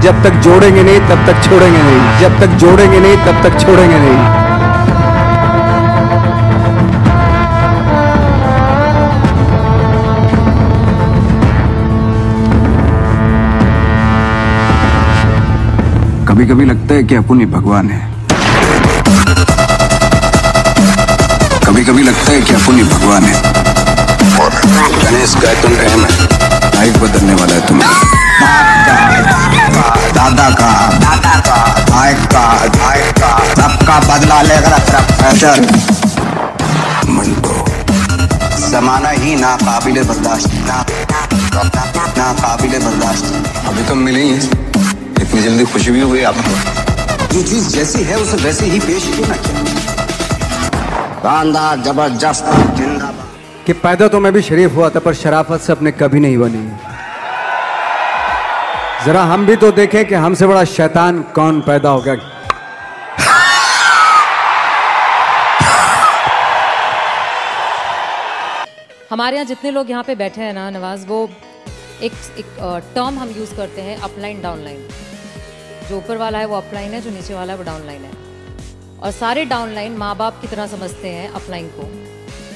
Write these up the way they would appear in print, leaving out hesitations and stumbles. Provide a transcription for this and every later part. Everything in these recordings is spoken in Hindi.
जब तक जोड़ेंगे नहीं तब तक छोड़ेंगे नहीं, जब तक जोड़ेंगे नहीं तब तक छोड़ेंगे नहीं। कभी कभी लगता है कि अपन ही भगवान है, कभी कभी लगता है कि अपन ही भगवान है। गणेश का तुम रहम है, लाइफ बदलने वाला है तुम्हें। दादा का भाई का सबका बदला लेकर प्रेशर मंडो जमाना ही ना काबिले बर्दाश्त, ना काबिले बर्दाश्त। अभी तो मिले ही, इतनी जल्दी खुशी भी हुई आपको। जो चीज जैसी है उसे वैसे ही पेश क्यों ना किया। शानदार जबरदस्त जिंदाबाद। कि पैदा तो मैं भी शरीफ हुआ था पर शराफत से अपने कभी नहीं बनी। जरा हम भी तो देखें कि हमसे बड़ा शैतान कौन पैदा हो गया। हमारे यहाँ जितने लोग यहाँ पे बैठे हैं ना नवाज, वो एक टर्म हम यूज़ करते हैं अपलाइन डाउनलाइन। जो ऊपर वाला है वो अपलाइन है, जो नीचे वाला है वो डाउनलाइन है। और सारे डाउनलाइन माँ बाप की तरह समझते हैं अपलाइन को।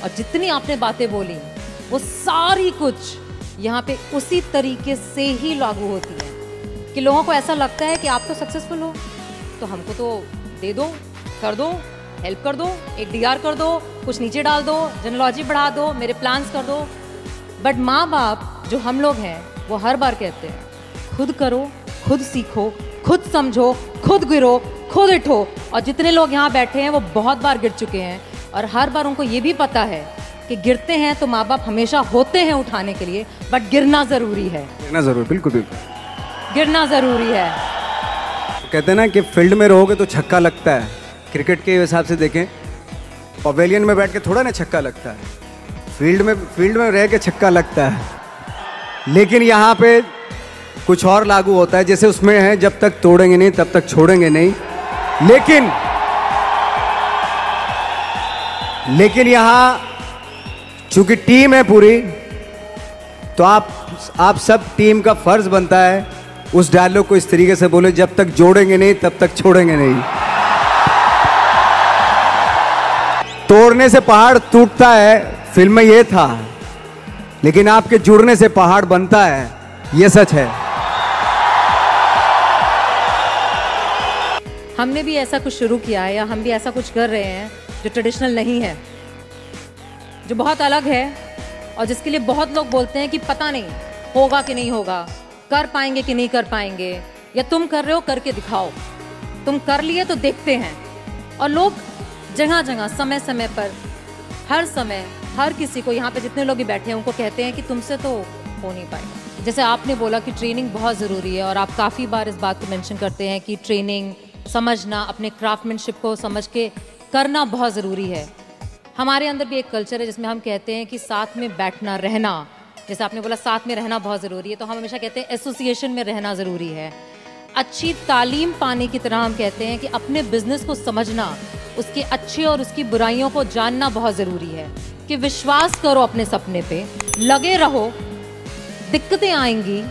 और जितनी आपने बातें बोली वो सारी कुछ यहाँ पे उसी तरीके से ही लागू होती है कि लोगों को ऐसा लगता है कि आप तो सक्सेसफुल हो तो हमको तो दे दो, कर दो, हेल्प कर दो, एक डीआर कर दो, कुछ नीचे डाल दो, जेनोलॉजी बढ़ा दो, मेरे प्लान्स कर दो। बट माँ बाप जो हम लोग हैं वो हर बार कहते हैं खुद करो, खुद सीखो, खुद समझो, खुद गिरो, खुद उठो। और जितने लोग यहाँ बैठे हैं वो बहुत बार गिर चुके हैं और हर बार उनको ये भी पता है कि गिरते हैं तो माँ बाप हमेशा होते हैं उठाने के लिए, बट गिरना ज़रूरी है। गिरना ज़रूरी, बिल्कुल बिल्कुल गिरना ज़रूरी है। कहते हैं ना कि फील्ड में रहोगे तो छक्का लगता है। क्रिकेट के हिसाब से देखें, पवेलियन में बैठ के थोड़ा ना छक्का लगता है, फील्ड में रह के छक्का लगता है। लेकिन यहाँ पे कुछ और लागू होता है, जैसे उसमें है जब तक तोड़ेंगे नहीं तब तक छोड़ेंगे नहीं। लेकिन यहाँ चूंकि टीम है पूरी, तो आप सब टीम का फर्ज बनता है उस डायलॉग को इस तरीके से बोले, जब तक जोड़ेंगे नहीं तब तक छोड़ेंगे नहीं। तोड़ने से पहाड़ टूटता है, फिल्म में ये था, लेकिन आपके जुड़ने से पहाड़ बनता है, ये सच है। हमने भी ऐसा कुछ शुरू किया है या हम भी ऐसा कुछ कर रहे हैं जो ट्रेडिशनल नहीं है, जो बहुत अलग है और जिसके लिए बहुत लोग बोलते हैं कि पता नहीं होगा कि नहीं होगा, कर पाएंगे कि नहीं कर पाएंगे, या तुम कर रहे हो करके दिखाओ, तुम कर लिए तो देखते हैं। और लोग जगह जगह समय समय पर हर समय हर किसी को, यहाँ पे जितने लोग भी बैठे हैं उनको कहते हैं कि तुमसे तो हो नहीं पाएगा। जैसे आपने बोला कि ट्रेनिंग बहुत ज़रूरी है और आप काफ़ी बार इस बात को मेंशन करते हैं कि ट्रेनिंग समझना, अपने क्राफ्टमैनशिप को समझ के करना बहुत ज़रूरी है। हमारे अंदर भी एक कल्चर है जिसमें हम कहते हैं कि साथ में बैठना, रहना। जैसे आपने बोला साथ में रहना बहुत ज़रूरी है, तो हम हमेशा कहते हैं एसोसिएशन में रहना ज़रूरी है। अच्छी तालीम पाने की तरह हम कहते हैं कि अपने बिजनेस को समझना, उसके अच्छे और उसकी बुराइयों को जानना बहुत ज़रूरी है। कि विश्वास करो अपने सपने पे, लगे रहो, दिक्कतें आएंगी,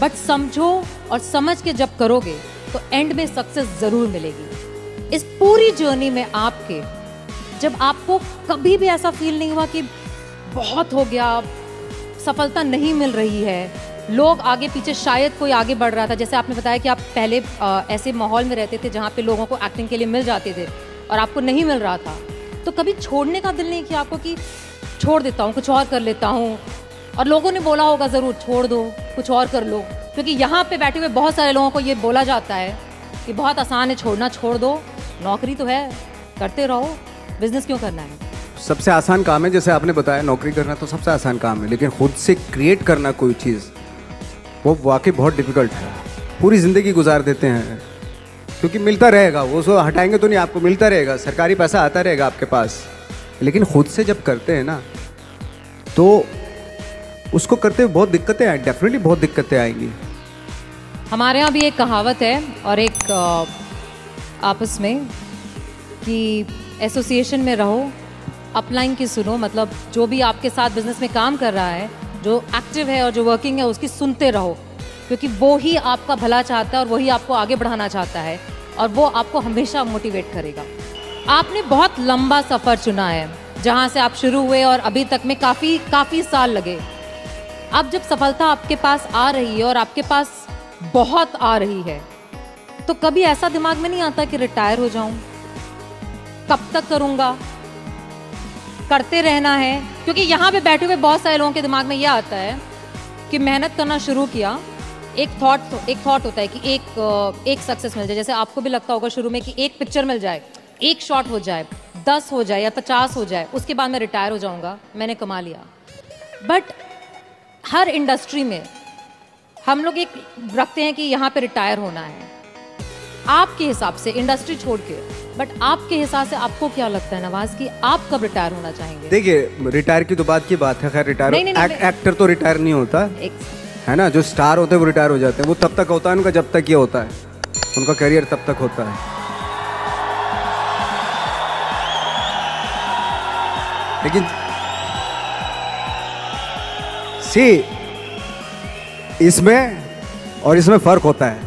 बट समझो और समझ के जब करोगे तो एंड में सक्सेस ज़रूर मिलेगी। इस पूरी जर्नी में आपके, जब आपको कभी भी ऐसा फील नहीं हुआ कि बहुत हो गया, सफलता नहीं मिल रही है, लोग आगे पीछे, शायद कोई आगे बढ़ रहा था, जैसे आपने बताया कि आप पहले ऐसे माहौल में रहते थे जहाँ पे लोगों को एक्टिंग के लिए मिल जाते थे और आपको नहीं मिल रहा था, तो कभी छोड़ने का दिल नहीं किया आपको कि छोड़ देता हूँ, कुछ और कर लेता हूँ? और लोगों ने बोला होगा ज़रूर, छोड़ दो, कुछ और कर लो, क्योंकि यहाँ पे बैठे हुए बहुत सारे लोगों को ये बोला जाता है कि बहुत आसान है छोड़ना, छोड़ दो, नौकरी तो है, करते रहो, बिजनेस क्यों करना है? सबसे आसान काम है, जैसे आपने बताया नौकरी करना तो सबसे आसान काम है, लेकिन खुद से क्रिएट करना कोई चीज़, वो वाकई बहुत डिफिकल्ट है। पूरी ज़िंदगी गुजार देते हैं क्योंकि मिलता रहेगा, वो सो हटाएंगे तो नहीं, आपको मिलता रहेगा, सरकारी पैसा आता रहेगा आपके पास। लेकिन खुद से जब करते हैं ना तो उसको करते हुए बहुत दिक्कतें आएंगी, डेफिनेटली बहुत दिक्कतें आएंगी। हमारे यहाँ भी एक कहावत है और एक आपस में कि एसोसिएशन में रहो, अपलाइन की सुनो, मतलब जो भी आपके साथ बिजनेस में काम कर रहा है, जो एक्टिव है और जो वर्किंग है, उसकी सुनते रहो, क्योंकि वो ही आपका भला चाहता है और वही आपको आगे बढ़ाना चाहता है और वो आपको हमेशा मोटिवेट करेगा। आपने बहुत लंबा सफ़र चुना है, जहाँ से आप शुरू हुए और अभी तक में काफ़ी साल लगे। अब जब सफलता आपके पास आ रही है और आपके पास बहुत आ रही है, तो कभी ऐसा दिमाग में नहीं आता कि रिटायर हो जाऊं, कब तक करूंगा, करते रहना है? क्योंकि यहाँ पे बैठे हुए बहुत सारे लोगों के दिमाग में यह आता है कि मेहनत करना शुरू किया, एक थॉट होता है कि एक सक्सेस मिल जाए। जैसे आपको भी लगता होगा शुरू में कि एक पिक्चर मिल जाए, एक शॉट हो जाए, 10 हो जाए या 50 हो जाए, उसके बाद मैं रिटायर हो जाऊंगा, मैंने कमा लिया। बट हर इंडस्ट्री में हम लोग एक रखते हैं कि यहाँ पे रिटायर होना है। आपके हिसाब से इंडस्ट्री छोड़ के, बट आपके हिसाब से आपको क्या लगता है नवाज कि आप कब रिटायर होना चाहेंगे? देखिए, रिटायर की तो बात की बात है। खैर रिटायर एक्टर तो रिटायर नहीं होता है ना, जो स्टार होते हैं वो रिटायर हो जाते हैं। वो तब तक होता है उनका जब तक ये होता है, उनका करियर तब तक होता है। लेकिन इसमें और इसमें फर्क होता है,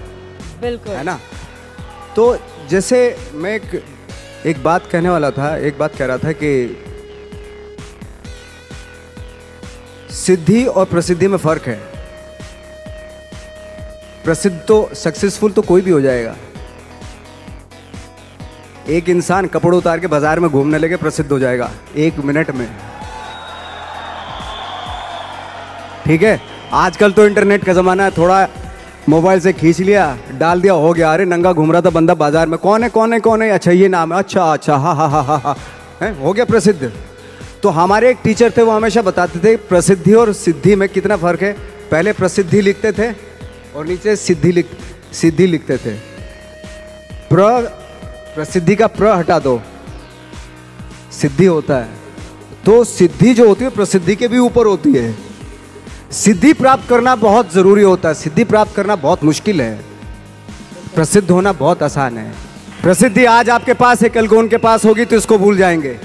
बिल्कुल, है ना। तो जैसे मैं एक बात कहने वाला था, एक बात कह रहा था कि सिद्धि और प्रसिद्धि में फर्क है। प्रसिद्ध तो सक्सेसफुल तो कोई भी हो जाएगा। एक इंसान कपड़े उतार के बाजार में घूमने लगे प्रसिद्ध हो जाएगा 1 मिनट में, ठीक है। आजकल तो इंटरनेट का जमाना है, थोड़ा मोबाइल से खींच लिया, डाल दिया, हो गया। अरे नंगा घूम रहा था बंदा बाजार में, कौन है, अच्छा ये नाम है, अच्छा हा है, हो गया प्रसिद्ध। तो हमारे एक टीचर थे, वो हमेशा बताते थे प्रसिद्धि और सिद्धि में कितना फर्क है। पहले प्रसिद्धि लिखते थे और नीचे सिद्धि लिखते थे। प्रसिद्धि का प्र हटा दो, सिद्धि होता है। तो सिद्धि जो होती है प्रसिद्धि के भी ऊपर होती है। सिद्धि प्राप्त करना बहुत जरूरी होता है, सिद्धि प्राप्त करना बहुत मुश्किल है। प्रसिद्ध होना बहुत आसान है। प्रसिद्धि आज आपके पास है, कल को उनके पास होगी तो इसको भूल जाएंगे,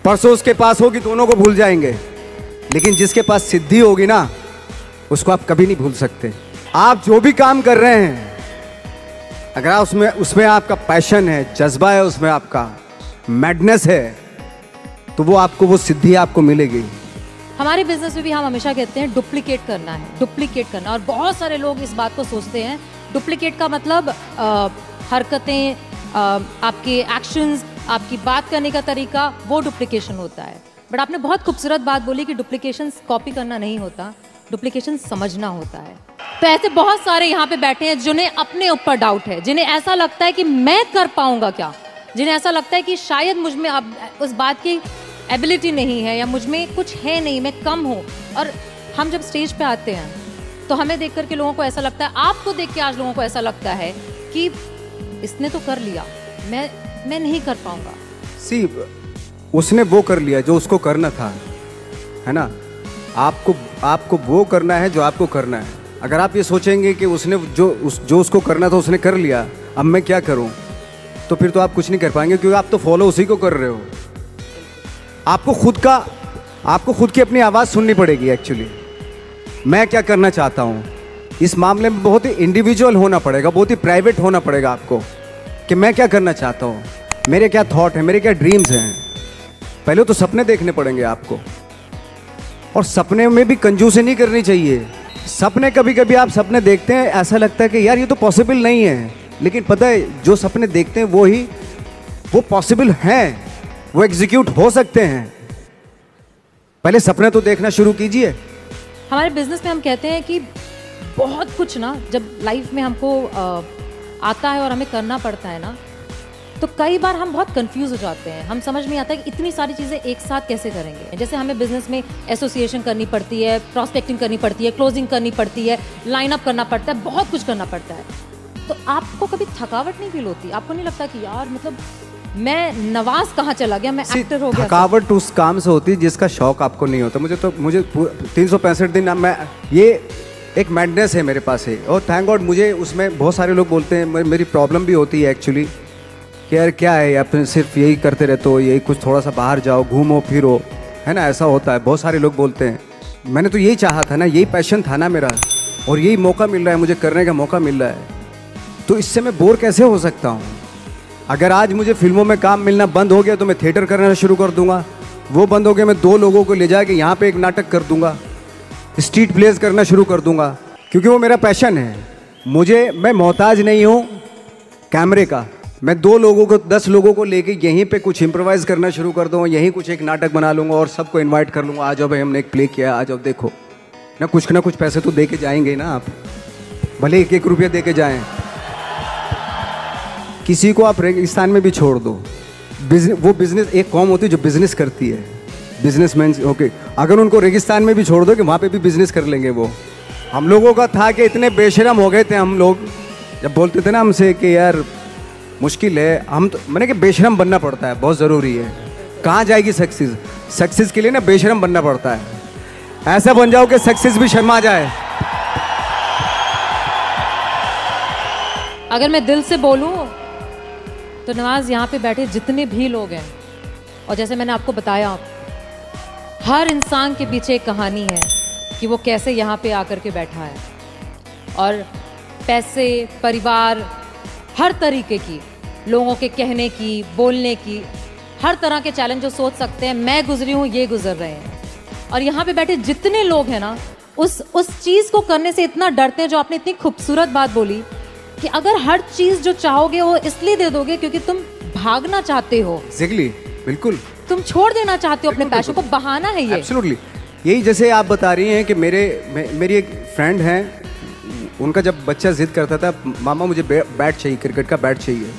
परसों उसके पास होगी, दोनों को भूल जाएंगे। लेकिन जिसके पास सिद्धि होगी ना, उसको आप कभी नहीं भूल सकते। आप जो भी काम कर रहे हैं, अगर आप उसमें आपका पैशन है, जज्बा है, उसमें आपका मैडनेस है, तो वो आपको वो सिद्धि आपको मिलेगी। हमारे बिजनेस में भी हम हमेशा कहते हैं डुप्लीकेट करना है, डुप्लीकेट करना। और बहुत सारे लोग इस बात को सोचते हैं, डुप्लीकेट का मतलब हरकतें, आपके एक्शंस, आपकी बात करने का तरीका, वो डुप्लीकेशन होता है। बट आपने बहुत खूबसूरत बात बोली कि डुप्लीकेशन कॉपी करना नहीं होता, डुप्लीकेशन समझना होता है। तो ऐसे बहुत सारे यहाँ पे बैठे हैं जिन्हें अपने ऊपर डाउट है, जिन्हें ऐसा लगता है कि मैं कर पाऊंगा क्या, जिन्हें ऐसा लगता है कि शायद मुझ में अब उस बात की एबिलिटी नहीं है या मुझ में कुछ है नहीं, मैं कम हूँ। और हम जब स्टेज पे आते हैं तो हमें देख करके लोगों को ऐसा लगता है, आपको देख के आज लोगों को ऐसा लगता है कि इसने तो कर लिया, मैं नहीं कर पाऊंगा। उसने वो कर लिया जो उसको करना था, है ना। आपको वो करना है जो आपको करना है। अगर आप ये सोचेंगे कि उसने जो उसको करना था उसने कर लिया, अब मैं क्या करूं, तो फिर तो आप कुछ नहीं कर पाएंगे, क्योंकि आप तो फॉलो उसी को कर रहे हो। आपको खुद की अपनी आवाज़ सुननी पड़ेगी। एक्चुअली मैं क्या करना चाहता हूँ, इस मामले में बहुत ही इंडिविजुअल होना पड़ेगा, बहुत ही प्राइवेट होना पड़ेगा आपको, कि मैं क्या करना चाहता हूँ, मेरे क्या थॉट है, मेरे क्या ड्रीम्स हैं। पहले तो सपने देखने पड़ेंगे आपको, और सपने में भी कंजूसी नहीं करनी चाहिए। सपने कभी कभी आप सपने देखते हैं, ऐसा लगता है कि यार ये तो पॉसिबल नहीं है, लेकिन पता है जो सपने देखते हैं वो पॉसिबल हैं, वो एग्जीक्यूट हो सकते हैं। पहले सपने तो देखना शुरू कीजिए। हमारे बिजनेस में हम कहते हैं कि बहुत कुछ ना, जब लाइफ में हमको आता है और हमें करना पड़ता है ना, तो कई बार हम बहुत कंफ्यूज हो जाते हैं। हम समझ नहीं आता कि इतनी सारी चीज़ें एक साथ कैसे करेंगे। जैसे हमें बिजनेस में एसोसिएशन करनी पड़ती है, प्रॉस्पेक्टिंग करनी पड़ती है, क्लोजिंग करनी पड़ती है, लाइन अप करना पड़ता है, बहुत कुछ करना पड़ता है। तो आपको कभी थकावट नहीं फील होती? आपको नहीं लगता कि यार मतलब मैं नवाज कहाँ चला गया, मैं एक्टर हो गया? थकावट उस काम से होती है जिसका शौक आपको नहीं होता। मुझे 365 दिन मैं ये एक मैडनेस है मेरे पास है, और थैंक गॉड मुझे उसमें बहुत सारे लोग बोलते हैं, मेरी प्रॉब्लम भी होती है एक्चुअली कि यार क्या है, आप सिर्फ यही करते रहते हो, यही कुछ थोड़ा सा बाहर जाओ, घूमो फिरो, है ना, ऐसा होता है। बहुत सारे लोग बोलते हैं। मैंने तो यही चाहा था ना, यही पैशन था ना मेरा, और यही मौका मिल रहा है, मुझे करने का मौका मिल रहा है, तो इससे मैं बोर कैसे हो सकता हूँ? अगर आज मुझे फिल्मों में काम मिलना बंद हो गया तो मैं थिएटर करना शुरू कर दूंगा। वो बंद हो गया, मैं 2 लोगों को ले जाके यहाँ पे एक नाटक कर दूंगा, स्ट्रीट प्लेस करना शुरू कर दूंगा, क्योंकि वो मेरा पैशन है। मैं मोहताज नहीं हूँ कैमरे का। मैं 2 लोगों को 10 लोगों को लेके यहीं पे कुछ इम्प्रोवाइज़ करना शुरू कर दूँगा, यहीं कुछ एक नाटक बना लूँगा और सबको इन्वाइट कर लूँगा, आ जाओ भाई हमने एक प्ले किया, आ जाओ देखो ना कुछ पैसे तो दे के जाएंगे ना आप, भले 1-1 रुपया दे के जाएँ। किसी को आप रेगिस्तान में भी छोड़ दो, वो बिजनेस, एक कौम होती है जो बिजनेस करती है, बिजनेसमैन, ओके, अगर उनको रेगिस्तान में भी छोड़ दो कि वहाँ पे भी बिजनेस कर लेंगे वो। हम लोगों का था कि इतने बेशरम हो गए थे हम लोग, जब बोलते थे ना हमसे कि यार मुश्किल है, हम तो मैंने कि बेशरम बनना पड़ता है, बहुत ज़रूरी है। कहाँ जाएगी सक्सेस? सक्सेस के लिए ना बेशरम बनना पड़ता है। ऐसा बन जाओ कि सक्सेस भी शर्मा जाए। अगर मैं दिल से बोलूं तो नवाज, यहाँ पे बैठे जितने भी लोग हैं, और जैसे मैंने आपको बताया, हर इंसान के पीछे एक कहानी है कि वो कैसे यहाँ पे आकर के बैठा है। और पैसे, परिवार, हर तरीके की, लोगों के कहने की, बोलने की, हर तरह के चैलेंज जो सोच सकते हैं, मैं गुजरी हूँ, ये गुजर रहे हैं। और यहाँ पे बैठे जितने लोग हैं ना, उस चीज़ को करने से इतना डरते हैं, जो आपने इतनी खूबसूरत बात बोली कि अगर हर चीज़ जो चाहोगे वो इसलिए दे दोगे क्योंकि तुम भागना चाहते हो। एग्जैक्टली, बिल्कुल, तुम छोड़ देना चाहते हो अपने पैशन को, बहाना है ये। एब्सोल्युटली, यही जैसे आप बता रही हैं कि मेरी एक फ्रेंड हैं, उनका जब बच्चा जिद करता था, मामा मुझे बैट चाहिए, क्रिकेट का बैट चाहिए,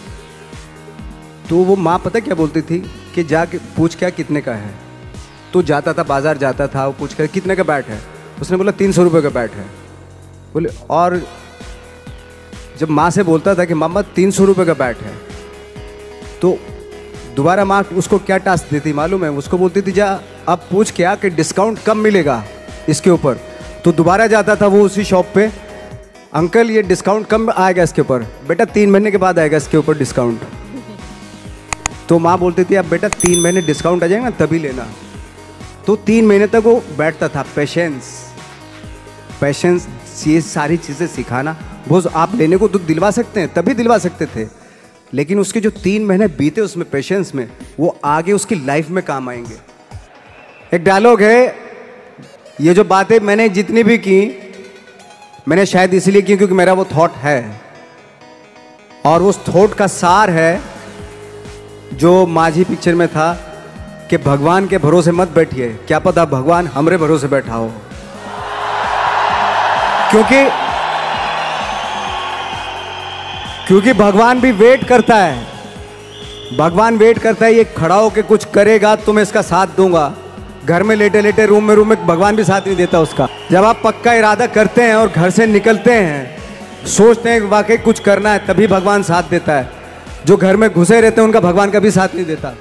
तो वो माँ पता क्या बोलती थी कि जाके पूछ क्या कितने का है। तो जाता था, बाजार जाता था, वो पूछ कर कितने का बैट है, उसने बोला 300 रुपये का बैट है। बोले, और जब माँ से बोलता था कि मामा 300 रुपये का बैट है, तो दोबारा माँ उसको क्या टास्क देती मालूम है? उसको बोलती थी जा अब पूछ क्या कि डिस्काउंट कब मिलेगा इसके ऊपर। तो दोबारा जाता था वो उसी शॉप पे, अंकल ये डिस्काउंट कब आएगा इसके ऊपर? बेटा 3 महीने के बाद आएगा इसके ऊपर डिस्काउंट। तो माँ बोलती थी अब बेटा 3 महीने डिस्काउंट आ जाएगा ना तभी लेना। तो 3 महीने तक वो बैठता था। पेशेंस, ये सारी चीज़ें सिखाना, वो आप लेने को तो दिलवा सकते हैं, तभी दिलवा सकते थे, लेकिन उसके जो 3 महीने बीते उसमें पेशेंस में, वो आगे उसकी लाइफ में काम आएंगे। एक डायलॉग है, ये जो बातें मैंने जितनी भी की, मैंने शायद इसलिए की क्योंकि मेरा वो थॉट है, और उस थॉट का सार है जो माझी पिक्चर में था कि भगवान के भरोसे मत बैठिए, क्या पता भगवान हमरे भरोसे बैठा हो। क्योंकि भगवान भी वेट करता है, भगवान वेट करता है, ये खड़ा होके कुछ करेगा तो मैं इसका साथ दूंगा। घर में लेटे लेटे रूम में भगवान भी साथ नहीं देता उसका। जब आप पक्का इरादा करते हैं और घर से निकलते हैं, सोचते हैं वाकई कुछ करना है, तभी भगवान साथ देता है। जो घर में घुसे रहते हैं उनका भगवान कभी साथ नहीं देता।